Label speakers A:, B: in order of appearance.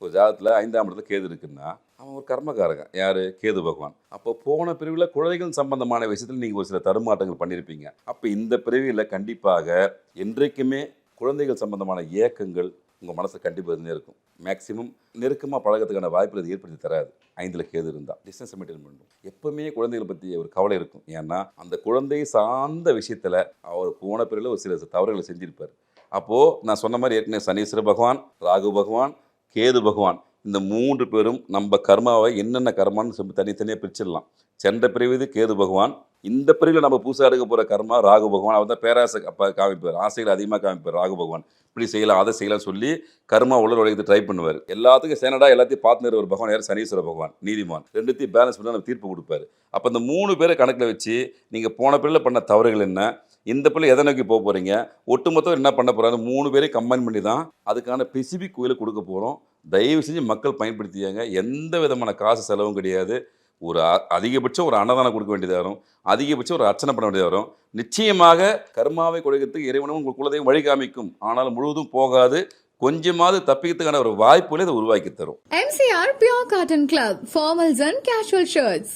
A: ஒரு ஜாதகத்தில் 5ஆம் இடத்துல கேது இருக்குன்னா அவன் ஒரு கர்மகாரகன். யார்? கேது பகவான். அப்போ போன பிரிவில் குழந்தைகள் சம்பந்தமான விஷயத்தில் நீங்கள் ஒரு சில தடுமாற்றங்கள் பண்ணியிருப்பீங்க. அப்போ இந்த பிரிவில் கண்டிப்பாக என்றைக்குமே குழந்தைகள் சம்பந்தமான ஏக்கங்கள் உங்கள் மனசில் கண்டிப்பாக இருந்தே இருக்கும். மேக்ஸிமம் நெருக்கமாக பழகத்துக்கான வாய்ப்புகள் அது ஏற்படுத்தி தராது. 5ல் கேது இருந்தால் டிஸ்டன்ஸ் மெயின்டைன் பண்ணணும். எப்பவுமே குழந்தைகளை பற்றி ஒரு கவலை இருக்கும். ஏன்னா அந்த குழந்தை சார்ந்த விஷயத்தில் அவர் போன பிரிவில் ஒரு சில தவறுகளை செஞ்சிருப்பார். அப்போது நான் சொன்ன மாதிரி ஏற்கனவே சனீஸ்வர பகவான், ராகு பகவான், கேது பகவான் இந்த 3 பேரும் நம்ம கர்மாவை என்னென்ன கர்மான்னு சொல்லி தனித்தனியாக பிரிச்சிடலாம். சென்ற பிரிவு இது கேது பகவான். இந்த பிரிவில் நம்ம புதுசாக எடுக்க போகிற கர்மா ராகு பகவான். அவர் தான் பேராசை காமிப்பார், ஆசைகள் அதிகமாக காமிப்பார் ராகு பகவான். இப்படி செய்யலாம் அதை செய்யலாம் சொல்லி கர்மா உள்ள உழைத்து ட்ரை பண்ணுவார். எல்லாத்துக்கும் சேனடாக எல்லாத்தையும் பார்த்து ஒரு பகவான் யார்? சனீஸ்வர பகவான், நீதிமான். ரெண்டுத்தையும் பேலன்ஸ் பண்ணி நம்ம தீர்ப்பு கொடுப்பாரு. அப்போ இந்த 3 பேரை கணக்கில் வச்சு நீங்கள் போன பிரிவில் பண்ண தவறுகள் என்ன, இந்த பிள்ளை எதை நோக்கி போக போகிறீங்க, ஒட்டுமொத்தம் என்ன பண்ண போகிறாங்க, 3 பேரையும் கம்பைன் பண்ணி தான் அதுக்கான ஸ்பெசிபிக் கோயிலை கொடுக்க போகிறோம். தயவு செஞ்சு மக்கள் பயன்படுத்தியாங்க. எந்த விதமான காசு செலவும் கிடையாது. ஒரு அதிகபட்சம் ஒரு அன்னதானம் கொடுக்க வேண்டியதாக வரும், அதிகபட்சம் ஒரு அர்ச்சனை பண்ண வேண்டியதாக வரும். நிச்சயமாக கர்மாவை குறைக்கிறதுக்கு இறைவனும் உங்கள் குலதையும் வழி காமிக்கும். ஆனால் முழுவதும் போகாது. கொஞ்சமாவது தப்பிக்கிறதுக்கான ஒரு வாய்ப்புகளை இதை உருவாக்கி தரும்.
B: MCR Pure Cotton Club, formals and casual shirts.